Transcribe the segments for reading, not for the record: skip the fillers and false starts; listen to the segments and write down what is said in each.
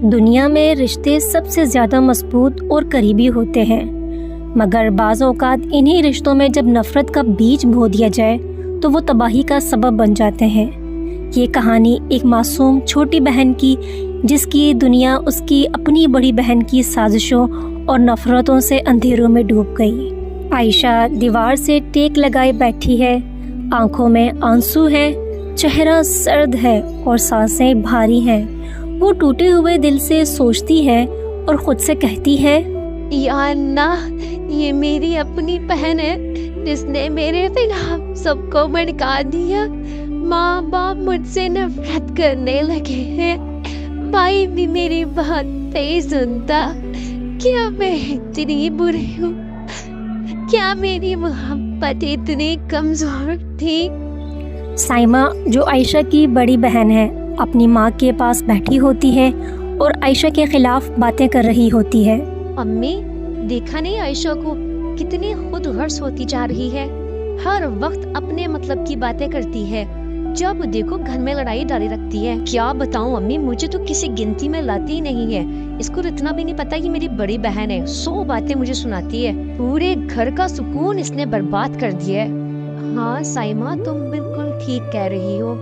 دنیا میں رشتے سب سے زیادہ مضبوط اور قریبی ہوتے ہیں، مگر بعض اوقات انہی رشتوں میں جب نفرت کا بیج بو دیا جائے تو وہ تباہی کا سبب بن جاتے ہیں۔ یہ کہانی ایک معصوم چھوٹی بہن کی، جس کی دنیا اس کی اپنی بڑی بہن کی سازشوں اور نفرتوں سے اندھیروں میں ڈوب گئی۔ عائشہ دیوار سے ٹیک لگائے بیٹھی ہے، آنکھوں میں آنسو ہے، چہرہ سرد ہے اور سانسیں بھاری ہیں۔ وہ ٹوٹے ہوئے دل سے سوچتی ہے اور خود سے کہتی ہے، یا اللہ، یہ میری اپنی بہن ہے جس نے میرے خلاف سب کو بھڑکا دیا۔ ماں باپ مجھ سے نفرت کرنے لگے ہیں، بھائی بھی میری بات نہیں سنتا۔ کیا میں اتنی بری ہوں؟ کیا میری محبت اتنی کمزور تھی؟ سائمہ، جو عائشہ کی بڑی بہن ہے، اپنی ماں کے پاس بیٹھی ہوتی ہے اور عائشہ کے خلاف باتیں کر رہی ہوتی ہے۔ امی، دیکھا نہیں عائشہ کو کتنی خود غرض ہوتی جا رہی ہے؟ ہر وقت اپنے مطلب کی باتیں کرتی ہے، جب دیکھو گھر میں لڑائی ڈالی رکھتی ہے۔ کیا بتاؤں امی، مجھے تو کسی گنتی میں لاتی ہی نہیں ہے۔ اس کو اتنا بھی نہیں پتا کہ میری بڑی بہن ہے، 100 باتیں مجھے سناتی ہے، پورے گھر کا سکون اس نے برباد کر دیا ہے۔ ہاں سائمہ، تم بالکل ٹھیک کہہ رہی ہو،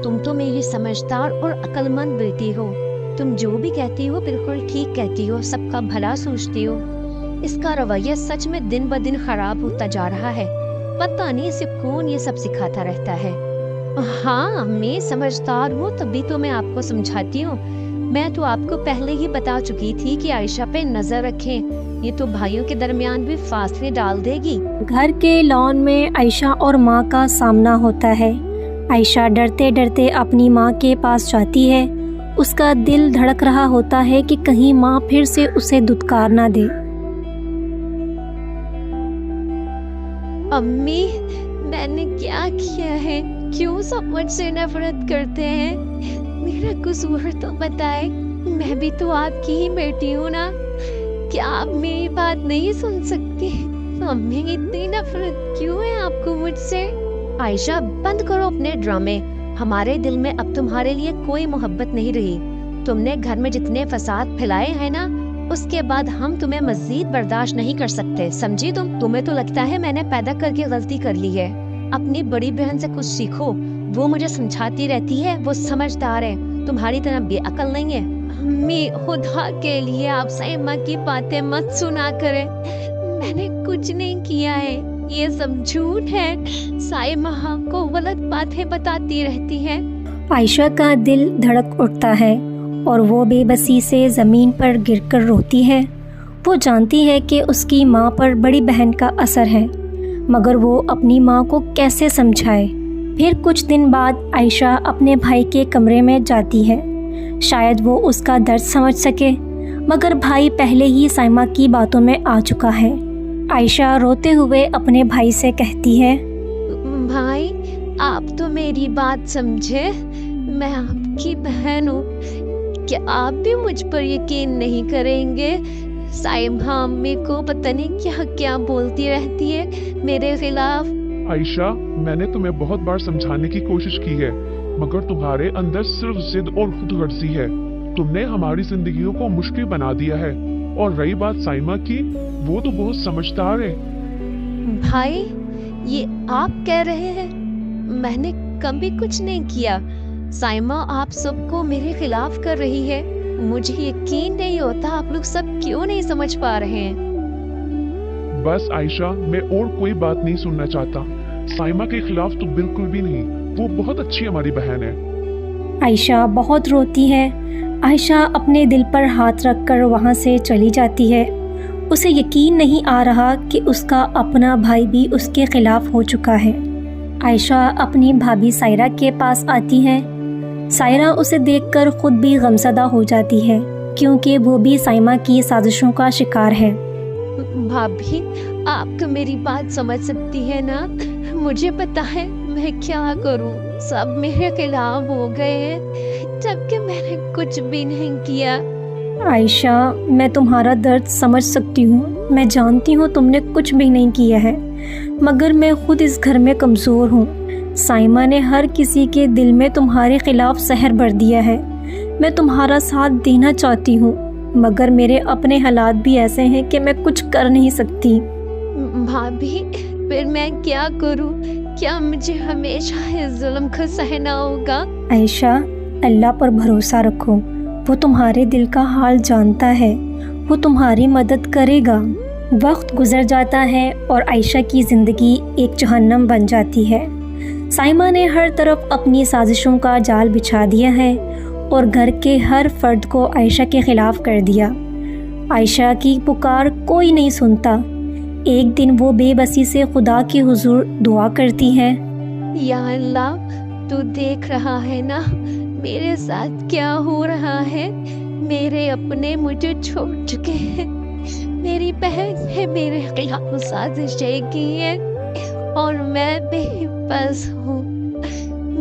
تم تو میری سمجھدار اور عقل مند بیٹی ہو۔ تم جو بھی کہتی ہو بالکل ٹھیک کہتی ہو، سب کا بھلا سوچتی ہو۔ اس کا رویہ سچ میں دن بدن خراب ہوتا جا رہا ہے، پتہ نہیں اسے کون یہ سب سکھاتا رہتا ہے۔ ہاں میں سمجھدار ہوں، تبھی تو میں آپ کو سمجھاتی ہوں۔ میں تو آپ کو پہلے ہی بتا چکی تھی کہ عائشہ پہ نظر رکھیں، یہ تو بھائیوں کے درمیان بھی فاصلے ڈال دے گی۔ گھر کے لان میں عائشہ اور ماں کا سامنا ہوتا ہے۔ عائشہ ڈرتے ڈرتے اپنی ماں کے پاس جاتی ہے۔ اس کا دل دھڑک رہا ہوتا ہے کہ کہیں ماں پھر سے اسے دھتکار نہ دے۔ امی، میں نے کیا کیا ہے؟ کیوں سب مجھ سے نفرت کرتے ہیں؟ میرا قصور تو بتائے، میں بھی تو آپ کی ہی بیٹی ہوں نا۔ کیا آپ میری بات نہیں سن سکتی؟ امی، اتنی نفرت کیوں ہے آپ کو مجھ سے؟ عائشہ، بند کرو اپنے ڈرامے۔ ہمارے دل میں اب تمہارے لیے کوئی محبت نہیں رہی۔ تم نے گھر میں جتنے فساد پھیلائے ہیں نا، اس کے بعد ہم تمہیں مزید برداشت نہیں کر سکتے، سمجھی تمہیں تو لگتا ہے میں نے پیدا کر کے غلطی کر لی ہے۔ اپنی بڑی بہن سے کچھ سیکھو، وہ مجھے سمجھاتی رہتی ہے، وہ سمجھدار ہے، تمہاری طرح بے عقل نہیں ہے۔ امی، خدا کے لیے آپ سائمہ کی باتیں مت سنا کریں، میں نے کچھ نہیں کیا ہے، یہ سب جھوٹ ہے۔ سائمہ ہم کو غلط باتیں بتاتی رہتی ہے۔ عائشہ کا دل دھڑک اٹھتا ہے اور وہ بے بسی سے زمین پر گر کر روتی ہے۔ وہ جانتی ہے کہ اس کی ماں پر بڑی بہن کا اثر ہے، مگر وہ اپنی ماں کو کیسے سمجھائے۔ پھر کچھ دن بعد عائشہ اپنے بھائی کے کمرے میں جاتی ہے، شاید وہ اس کا درد سمجھ سکے، مگر بھائی پہلے ہی سائمہ کی باتوں میں آ چکا ہے۔ عائشہ روتے ہوئے اپنے بھائی سے کہتی ہے، بھائی، آپ تو میری بات سمجھے، میں آپ کی بہن ہوں، کیا آپ بھی مجھ پر یقین نہیں کریں گے؟ سائمہ امی کو پتہ نہیں کیا کیا بولتی رہتی ہے میرے خلاف۔ عائشہ، میں نے تمہیں بہت بار سمجھانے کی کوشش کی ہے، مگر تمہارے اندر صرف ضد اور خود غرضی ہے۔ تم نے ہماری زندگیوں کو مشکل بنا دیا ہے، اور رہی بات سائمہ کی، وہ تو بہت سمجھدار ہے۔ بھائی، یہ آپ کہہ رہے ہیں؟ میں نے کبھی کچھ نہیں کیا۔ سائمہ آپ سب کو میرے خلاف کر رہی ہے، مجھے یقین نہیں ہوتا آپ لوگ سب کیوں نہیں سمجھ پا رہے ہیں۔ بس عائشہ، میں اور کوئی بات نہیں سننا چاہتا۔ سائمہ کے خلاف تو بالکل بھی نہیں، وہ بہت اچھی ہماری بہن ہے۔ عائشہ بہت روتی ہے۔ عائشہ اپنے دل پر ہاتھ رکھ کر وہاں سے چلی جاتی ہے۔ اسے یقین نہیں آ رہا کہ اس کا اپنا بھائی بھی اس کے خلاف ہو چکا ہے۔ عائشہ اپنی بھابھی سائرہ کے پاس آتی ہے۔ سائرہ اسے دیکھ کر خود بھی غمزدہ ہو جاتی ہے، کیونکہ وہ بھی سائمہ کی سازشوں کا شکار ہے۔ بھابھی، آپ تو میری بات سمجھ سکتی ہے نا، مجھے پتا ہے میں کیا کروں، سب میرے خلاف ہو گئے ہیں، جبکہ میں نے کچھ بھی نہیں کیا۔ عائشہ، میں تمہارا درد سمجھ سکتی ہوں، میں جانتی ہوں تم نے کچھ بھی نہیں کیا ہے، مگر میں خود اس گھر میں کمزور ہوں۔ سائمہ نے ہر کسی کے دل میں تمہارے خلاف زہر بھر دیا ہے۔ میں تمہارا ساتھ دینا چاہتی ہوں، مگر میرے اپنے حالات بھی ایسے ہیں کہ میں کچھ کر نہیں سکتی۔ بھابھی پھر میں کیا کروں؟ کیا مجھے ہمیشہ اس ظلم کو سہنا ہوگا؟ عائشہ، اللہ پر بھروسہ رکھو، وہ تمہارے دل کا حال جانتا ہے، وہ تمہاری مدد کرے گا۔ وقت گزر جاتا ہے اور عائشہ کی زندگی ایک جہنم بن جاتی ہے۔ سائمہ نے ہر طرف اپنی سازشوں کا جال بچھا دیا ہے اور گھر کے ہر فرد کو عائشہ کے خلاف کر دیا۔ عائشہ کی پکار کوئی نہیں سنتا۔ ایک دن وہ بے بسی سے خدا کے حضور دعا کرتی ہے، یا اللہ، تو دیکھ رہا ہے نا میرے ساتھ کیا ہو رہا ہے؟ میرے اپنے مجھے چھوڑ چکے ہیں، میری بہن نے میرے خلاف سازشیں کی ہیں اور میں بے بس ہوں۔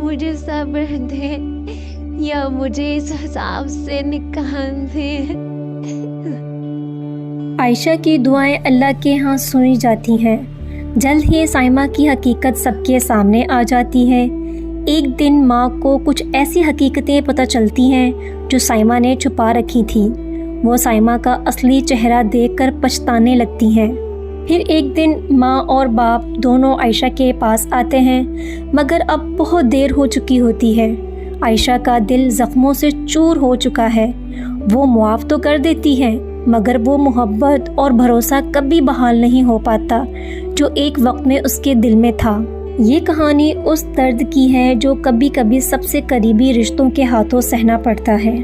مجھے صبر دے یا مجھے اس عذاب سے نکال دے۔ عائشہ کی دعائیں اللہ کے ہاں سنی جاتی ہیں۔ جلد ہی سائمہ کی حقیقت سب کے سامنے آ جاتی ہے۔ ایک دن ماں کو کچھ ایسی حقیقتیں پتہ چلتی ہیں جو سائمہ نے چھپا رکھی تھیں۔ وہ سائمہ کا اصلی چہرہ دیکھ کر پچھتانے لگتی ہیں۔ پھر ایک دن ماں اور باپ دونوں عائشہ کے پاس آتے ہیں، مگر اب بہت دیر ہو چکی ہوتی ہے۔ عائشہ کا دل زخموں سے چور ہو چکا ہے۔ وہ معاف تو کر دیتی ہے، مگر وہ محبت اور بھروسہ کبھی بحال نہیں ہو پاتا جو ایک وقت میں اس کے دل میں تھا۔ یہ کہانی اس درد کی ہے جو کبھی کبھی سب سے قریبی رشتوں کے ہاتھوں سہنا پڑتا ہے۔